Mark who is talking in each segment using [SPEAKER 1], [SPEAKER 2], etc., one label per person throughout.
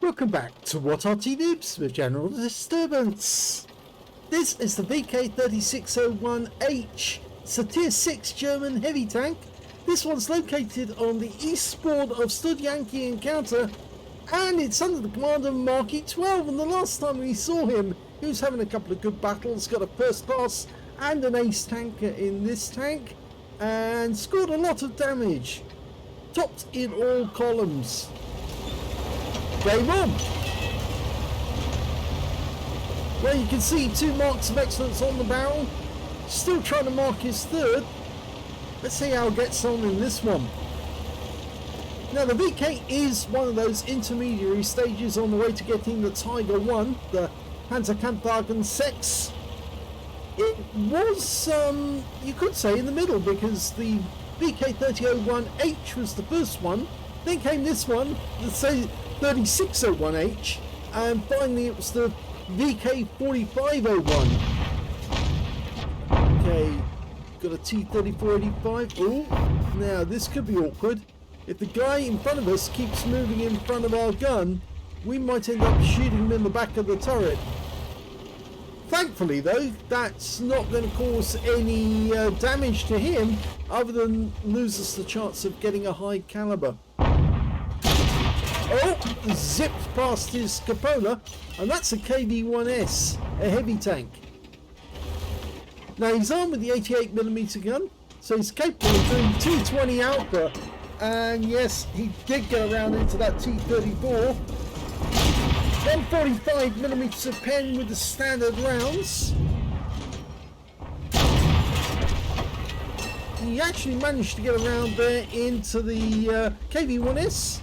[SPEAKER 1] Welcome back to What Arty Noobs with General Disturbance. This is the VK3601H. It's a tier 6 German heavy tank. This one's located on the eastboard of Studzianki encounter, and it's under the command of marke12. And the last time we saw him, he was having a couple of good battles, got a first class and an ace tanker in this tank, and scored a lot of damage, topped in all columns. Game on! Well, you can see 2 marks of excellence on the barrel. Still trying to mark his third. Let's see how it gets on in this one. Now, the VK is one of those intermediary stages on the way to getting the Tiger 1, the Panzerkampfwagen 6. It was, you could say, in the middle, because the VK3001H was the first one. Then came this one, the 3601H, and finally it was the VK4501. Okay, got a T3485. Oh, now this could be awkward. If the guy in front of us keeps moving in front of our gun, we might end up shooting him in the back of the turret. Thankfully though, that's not going to cause any damage to him, other than lose us the chance of getting a high caliber. Oh, zipped past his cupola, and that's a KV-1S, a heavy tank. Now he's armed with the 88mm gun, so he's capable of doing 220 Alpha, and yes, he did get around into that T34. 145mm of pen with the standard rounds. He actually managed to get around there into the KV-1S.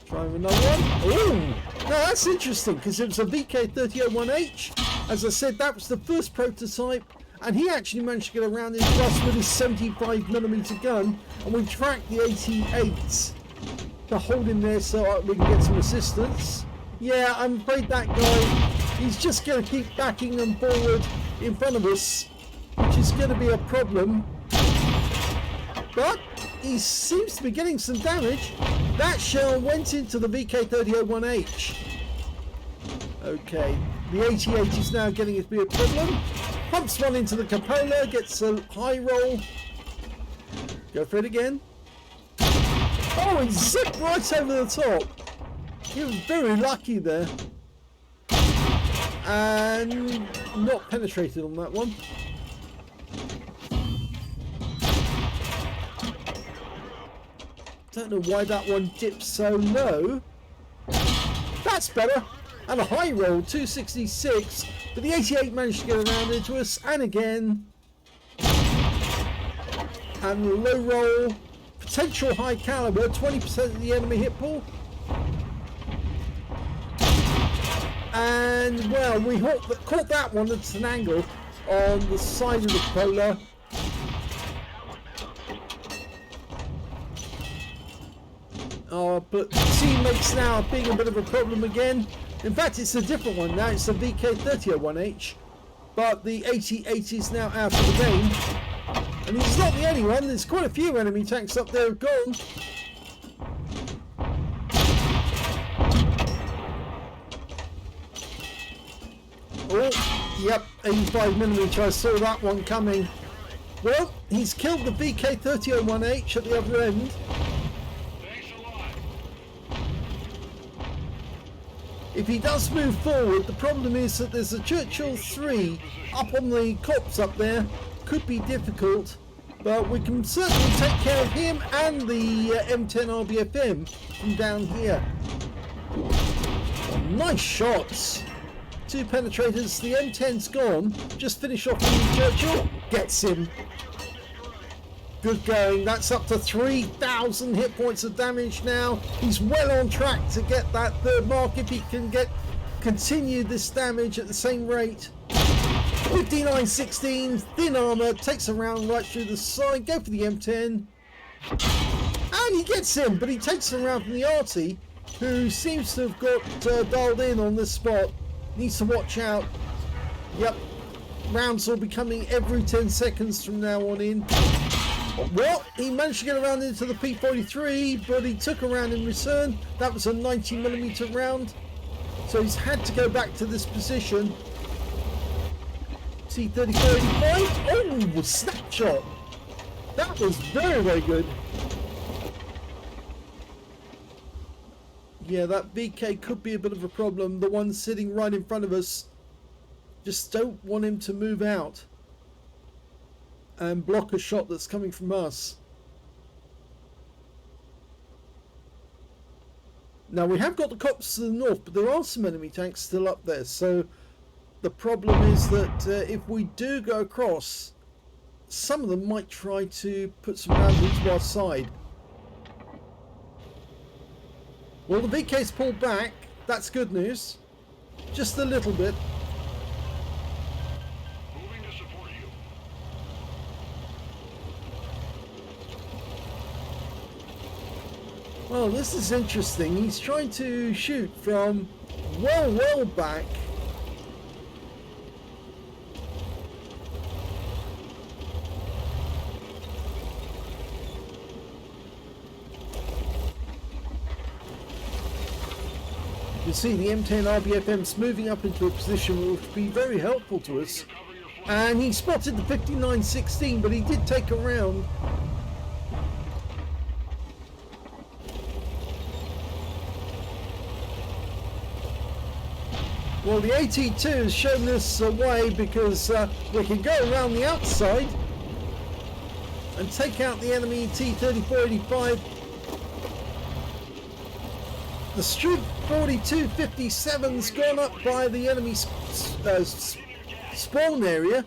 [SPEAKER 1] Try another one. Oh, now that's interesting, because it was a VK3001H. As I said, that was the first prototype, and he actually managed to get around into us with his 75mm gun, and we tracked the 88 to hold him there so we can get some assistance. Yeah, I'm afraid that guy, he's just going to keep backing them forward in front of us, which is going to be a problem. But he seems to be getting some damage. That shell went into the VK3001H. Okay, the 88 is now getting it to be a problem. Pumps one into the cupola, gets a high roll. Go for it again. Oh, he zipped right over the top. He was very lucky there. And not penetrated on that one. Don't know why that one dipped so low. That's better. And a high roll, 266. But the 88 managed to get around into us. And again. And low roll. Potential high caliber, 20% of the enemy hit pool. And well, we caught that one at an angle on the side of the cupola. Oh, but teammates now being a bit of a problem again. In fact, it's a different one now. It's a VK3001H, but the 88 is now out of the game. And he's not the only one. There's quite a few enemy tanks up there have gone. Oh, yep, 85mm. I saw that one coming. Well, he's killed the VK3001H at the other end. If he does move forward, the problem is that there's a Churchill 3 up on the copse up there. Could be difficult, but we can certainly take care of him and the M10 RBFM from down here. Nice shots. 2 penetrators. The M10's gone. Just finish off the Churchill. Gets him. Good going. That's up to 3,000 hit points of damage now. He's well on track to get that third mark if he can continue this damage at the same rate. 59-16, thin armor, takes a round right through the side. Go for the M10. And he gets him, but he takes him around from the Arty, who seems to have got dialed in on this spot. Needs to watch out. Yep. Rounds will be coming every 10 seconds from now on in. Well, he managed to get around into the P43, but he took a round in return. That was a 90mm round. So he's had to go back to this position. T-3485. Oh, snapshot. That was very, very good. Yeah, that BK could be a bit of a problem. The one sitting right in front of us. Just don't want him to move out and block a shot that's coming from us. Now we have got the cops to the north, but there are some enemy tanks still up there. So the problem is that if we do go across, some of them might try to put some rounds into our side. Well, the VK's pulled back. That's good news. Just a little bit.
[SPEAKER 2] Moving to support you.
[SPEAKER 1] Well, this is interesting. He's trying to shoot from well back. You can see the M10 RBFM's moving up into a position which will be very helpful to us. And he spotted the 5916, but he did take a round. Well, the AT2 has shown us a way because we can go around the outside and take out the enemy T-3485. The Stug 4257's gone up by the enemy spawn area.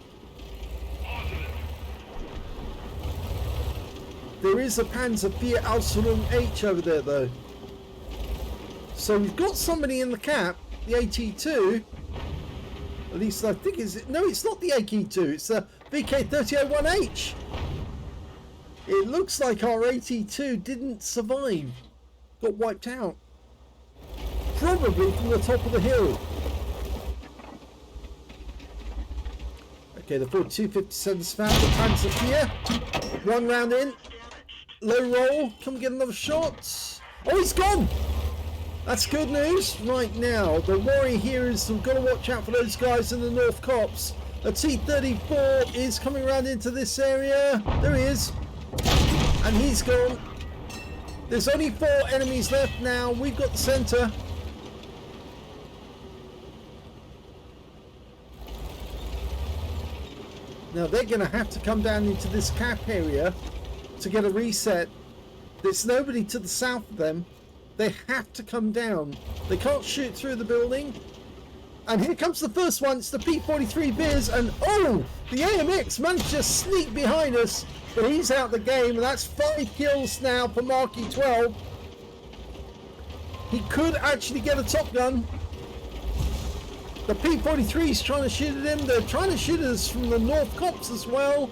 [SPEAKER 1] There is a Panzer IV Aslains H over there though. So we've got somebody in the cap, the AT2. At least I think no, it's not the AT2, it's the VK3001H. It looks like our AT2 didn't survive. Got wiped out. Probably from the top of the hill. Okay, the 4257's found the Panzer IV. One round in. Low roll. Come get another shot. Oh, he's gone! That's good news. Right now, the worry here is we've got to watch out for those guys in the North Cops. A T-34 is coming around into this area. There he is. And he's gone. There's only 4 enemies left now. We've got the centre. Now they're going to have to come down into this cap area to get a reset. There's nobody to the south of them. They have to come down. They can't shoot through the building. And here comes the first one. It's the P43 Beers. And oh, the AMX managed to sneak behind us. But he's out the game. And that's 5 kills now for marke12. He could actually get a top gun. The P43 is trying to shoot at him. They're trying to shoot at us from the North Cops as well.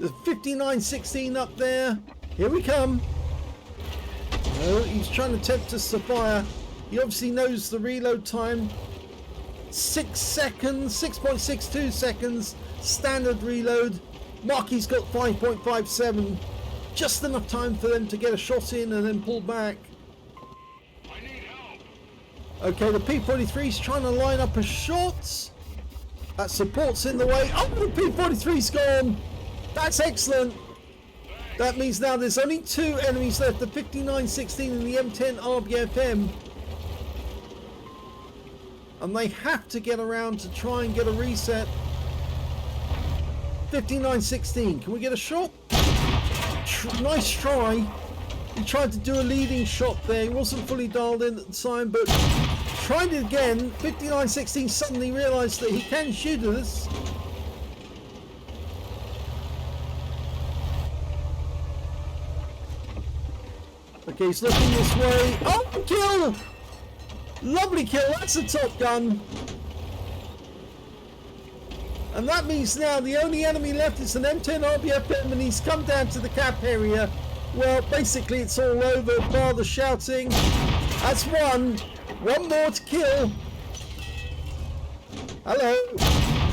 [SPEAKER 1] There's 5916 up there. Here we come. No, he's trying to tempt us to fire. He obviously knows the reload time. 6 seconds, 6.62 seconds. Standard reload. Marky's got 5.57. Just enough time for them to get a shot in and then pull back. Okay, the P43 is trying to line up a shot. That support's in the way. Oh, the P43's gone. That's excellent. That means now there's only 2 enemies left, the 5916 and the M10 RBFM. And they have to get around to try and get a reset. 5916, can we get a shot? Nice try. He tried to do a leading shot there. He wasn't fully dialed in at the time, but tried it again. 5916 suddenly realised that he can shoot at us. Okay, he's looking this way. Oh, kill! Lovely kill. That's a top gun. And that means now the only enemy left is an M10 RBFM, and he's come down to the cap area. Well, basically it's all over, bar the shouting. That's one. One more to kill. Hello.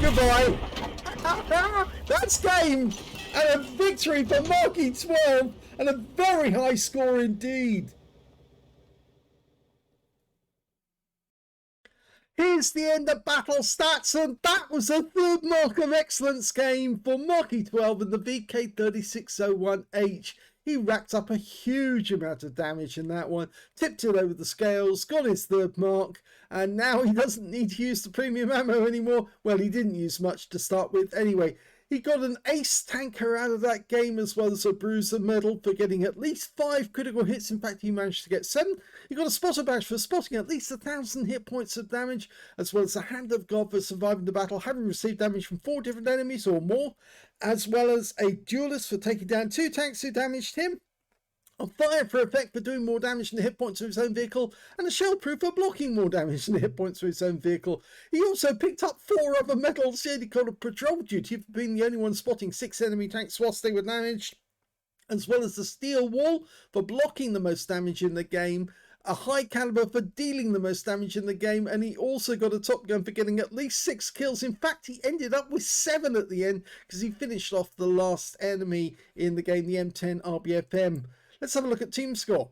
[SPEAKER 1] Goodbye. That's game. And a victory for marke12, and a very high score indeed. Here's the end of battle stats, and that was a third mark of excellence game for marke12 in the VK3601H. He racked up a huge amount of damage in that one, tipped it over the scales, got his third mark, and now he doesn't need to use the premium ammo anymore. Well, he didn't use much to start with anyway. He got an ace tanker out of that game, as well as a bruiser medal for getting at least 5 critical hits. In fact, he managed to get 7. He got a spotter badge for spotting at least 1,000 hit points of damage, as well as a hand of God for surviving the battle, having received damage from 4 different enemies or more, as well as a duelist for taking down 2 tanks who damaged him, a fire for effect for doing more damage than the hit points of his own vehicle, and a shell proof for blocking more damage than the hit points of his own vehicle. He also picked up 4 other medals. He got a patrol duty for being the only one spotting 6 enemy tanks whilst they were damaged, as well as the steel wall for blocking the most damage in the game, a high caliber for dealing the most damage in the game, and he also got a top gun for getting at least 6 kills. In fact, he ended up with 7 at the end because he finished off the last enemy in the game, the M10 RBFM. Let's have a look at team score.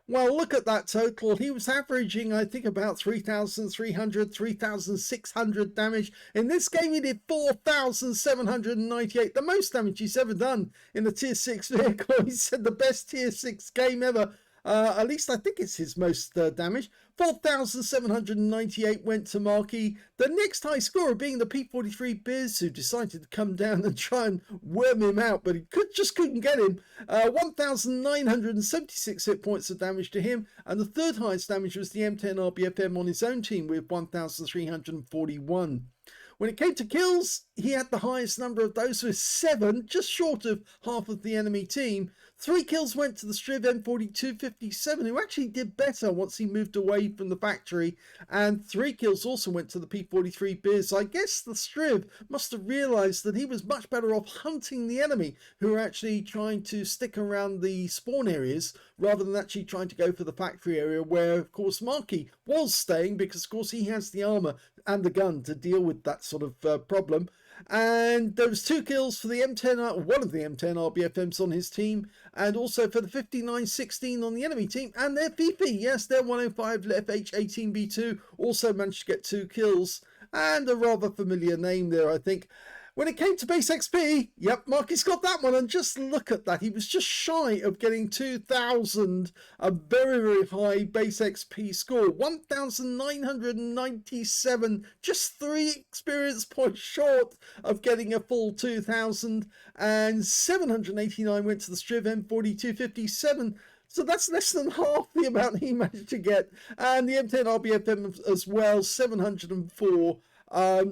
[SPEAKER 1] Well, look at that total. He was averaging, I think, about 3,300, 3,600 damage. In this game, he did 4,798, the most damage he's ever done in a tier 6 vehicle. He said the best tier 6 game ever. At least I think it's his most damage. 4,798 went to Marke. The next high scorer being the P43 Biz, who decided to come down and try and worm him out, but he just couldn't get him. 1,976 hit points of damage to him, and the third highest damage was the M10 RBFM on his own team with 1,341. When it came to kills, he had the highest number of those with 7, just short of half of the enemy team. 3 kills went to the Striv M4257, who actually did better once he moved away from the factory, and 3 kills also went to the P43 Biz. I guess the Striv must have realised that he was much better off hunting the enemy, who were actually trying to stick around the spawn areas, rather than actually trying to go for the factory area, where of course Marke was staying, because of course he has the armour and the gun to deal with that sort of problem. And there was 2 kills for the M10, one of the M10 RBFMs on his team, and also for the 5916 on the enemy team, and their VP, yes, their 105 FH18B2 also managed to get 2 kills, and a rather familiar name there, I think. When it came to base XP, yep, Marke's got that one, and just look at that. He was just shy of getting 2,000, a very, very high base XP score. 1,997, just 3 experience points short of getting a full 2,000, and 789 went to the Striv M4257. So that's less than half the amount he managed to get. And the M10 RBFM as well, 704.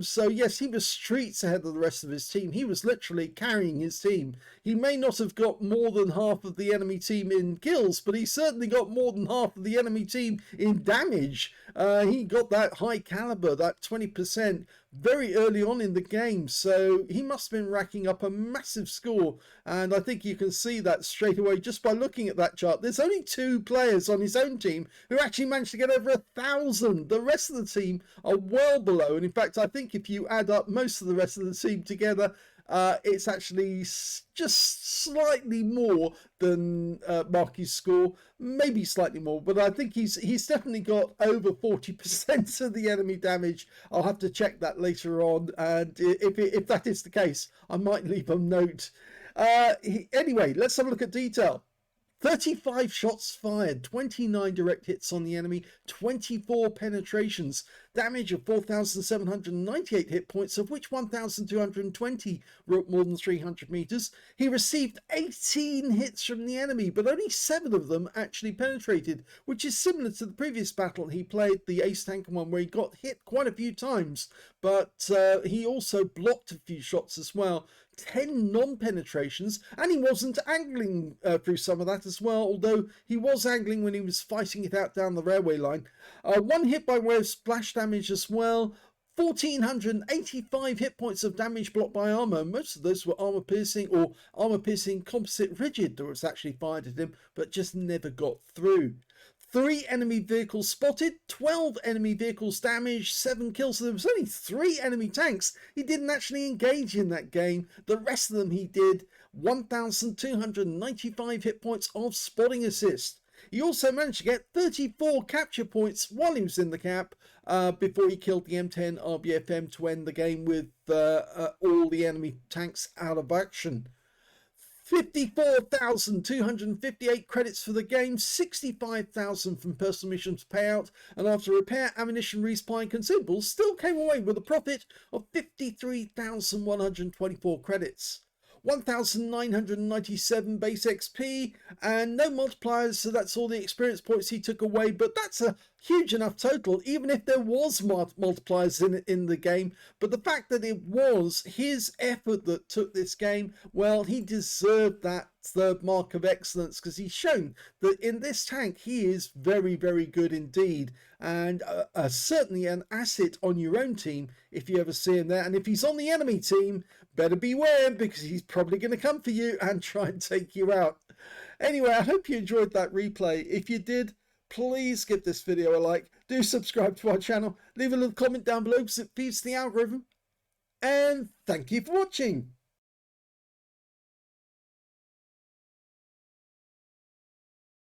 [SPEAKER 1] So yes, he was streets ahead of the rest of his team. He was literally carrying his team. He may not have got more than half of the enemy team in kills, but he certainly got more than half of the enemy team in damage. He got that high caliber, that 20%, very early on in the game, so he must have been racking up a massive score, and I think you can see that straight away just by looking at that chart. There's only 2 players on his own team who actually managed to get over 1,000. The rest of the team are well below, and in fact I think if you add up most of the rest of the team together, it's actually just slightly more than Marke's score, maybe slightly more, but I think he's definitely got over 40% of the enemy damage. I'll have to check that later on, and if that is the case, I might leave a note. Anyway, let's have a look at detail. 35 shots fired, 29 direct hits on the enemy, 24 penetrations, damage of 4,798 hit points, of which 1,220 were at more than 300 meters. He received 18 hits from the enemy, but only 7 of them actually penetrated, which is similar to the previous battle he played, the ace tanker one, where he got hit quite a few times, but he also blocked a few shots as well. 10 non-penetrations, and he wasn't angling through some of that as well, although he was angling when he was fighting it out down the railway line. 1 hit by way of splash damage as well. 1,485 hit points of damage blocked by armor. Most of those were armor piercing or armor piercing composite rigid that was actually fired at him, but just never got through. 3 enemy vehicles spotted, 12 enemy vehicles damaged, 7 kills. So there was only 3 enemy tanks he didn't actually engage in that game. The rest of them he did. 1,295 hit points of spotting assist. He also managed to get 34 capture points while he was in the cap before he killed the M10 RBFM to end the game with all the enemy tanks out of action. 54,258 credits for the game, 65,000 from personal missions payout, and after repair, ammunition, resupply and consumables, still came away with a profit of 53,124 credits. 1,997 base XP and no multipliers, so that's all the experience points he took away, but that's a huge enough total, even if there was multipliers in the game. But the fact that it was his effort that took this game, well, he deserved that third mark of excellence, because he's shown that in this tank he is very, very good indeed, and certainly an asset on your own team if you ever see him there. And if he's on the enemy team, better beware, because he's probably going to come for you and try and take you out. Anyway, I hope you enjoyed that replay. If you did, please give this video a like, do subscribe to our channel, leave a little comment down below because it feeds the algorithm, and thank you for watching.